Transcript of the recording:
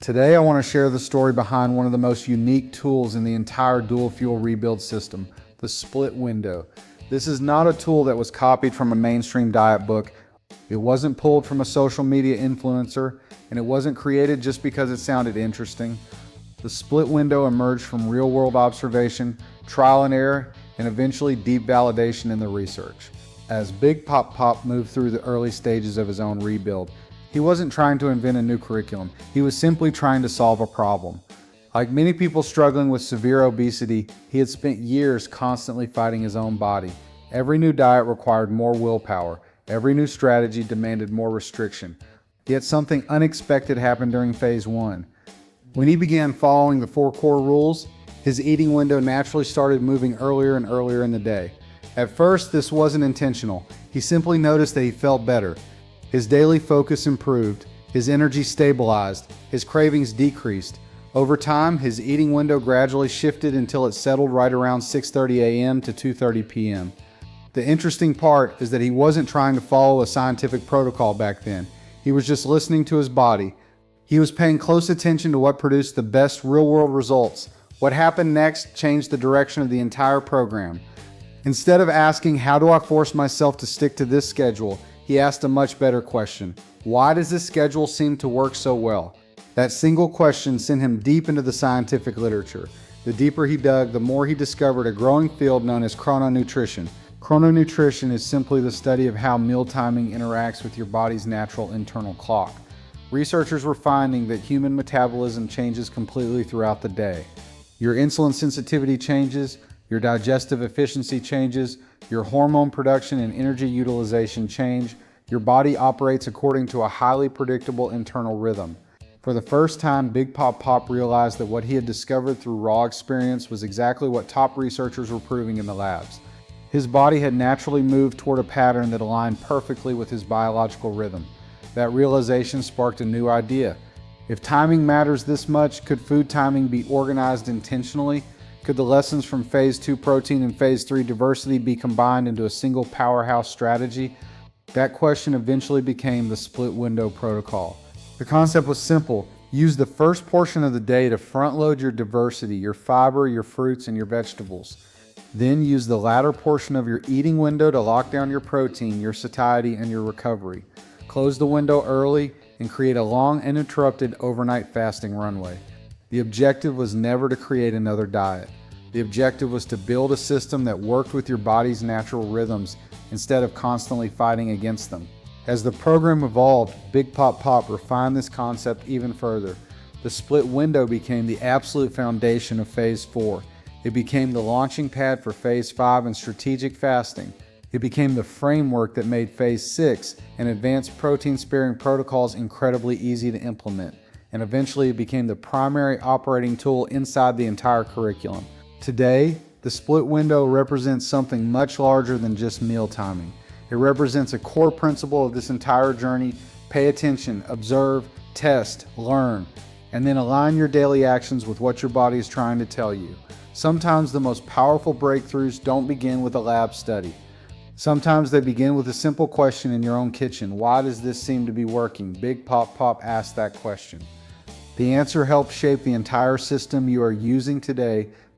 Today I want to share the story behind one of the most unique tools in the entire dual fuel rebuild system, the split window. This is not a tool that was copied from a mainstream diet book. It wasn't pulled from a social media influencer, and it wasn't created just because it sounded interesting. The split window emerged from real-world observation, trial and error, and eventually deep validation in the research. As Big Pop moved through the early stages of his own rebuild, he wasn't trying to invent a new curriculum. He was simply trying to solve a problem. Like many people struggling with severe obesity, he had spent years constantly fighting his own body. Every new diet required more willpower. Every new strategy demanded more restriction. Yet something unexpected happened during phase 1. When he began following the 4 core rules, his eating window naturally started moving earlier and earlier in the day. At first, this wasn't intentional. He simply noticed that he felt better. His daily focus improved, his energy stabilized, his cravings decreased. Over time, his eating window gradually shifted until it settled right around 6:30 a.m. to 2:30 p.m. The interesting part is that he wasn't trying to follow a scientific protocol back then. He was just listening to his body. He was paying close attention to what produced the best real-world results. What happened next changed the direction of the entire program. Instead of asking, "How do I force myself to stick to this schedule?" he asked a much better question. Why does this schedule seem to work so well? That single question sent him deep into the scientific literature. The deeper he dug, the more he discovered a growing field known as chrononutrition. Chrononutrition is simply the study of how meal timing interacts with your body's natural internal clock. Researchers were finding that human metabolism changes completely throughout the day. Your insulin sensitivity changes, your digestive efficiency changes, your hormone production and energy utilization change. Your body operates according to a highly predictable internal rhythm. For the first time, Big Pop realized that what he had discovered through raw experience was exactly what top researchers were proving in the labs. His body had naturally moved toward a pattern that aligned perfectly with his biological rhythm. That realization sparked a new idea. If timing matters this much, could food timing be organized intentionally? Could the lessons from phase 2 protein and phase 3 diversity be combined into a single powerhouse strategy? That question eventually became the split window protocol. The concept was simple. Use the first portion of the day to front load your diversity, your fiber, your fruits, and your vegetables. Then use the latter portion of your eating window to lock down your protein, your satiety, and your recovery. Close the window early and create a long, uninterrupted overnight fasting runway. The objective was never to create another diet. The objective was to build a system that worked with your body's natural rhythms instead of constantly fighting against them. As the program evolved, Big Pop refined this concept even further. The split window became the absolute foundation of phase 4. It became the launching pad for phase 5 and strategic fasting. It became the framework that made phase 6 and advanced protein-sparing protocols incredibly easy to implement. And eventually it became the primary operating tool inside the entire curriculum. Today, the split window represents something much larger than just meal timing. It represents a core principle of this entire journey. Pay attention, observe, test, learn, and then align your daily actions with what your body is trying to tell you. Sometimes the most powerful breakthroughs don't begin with a lab study. Sometimes they begin with a simple question in your own kitchen. Why does this seem to be working? Big Pop asked that question. The answer helped shape the entire system you are using today.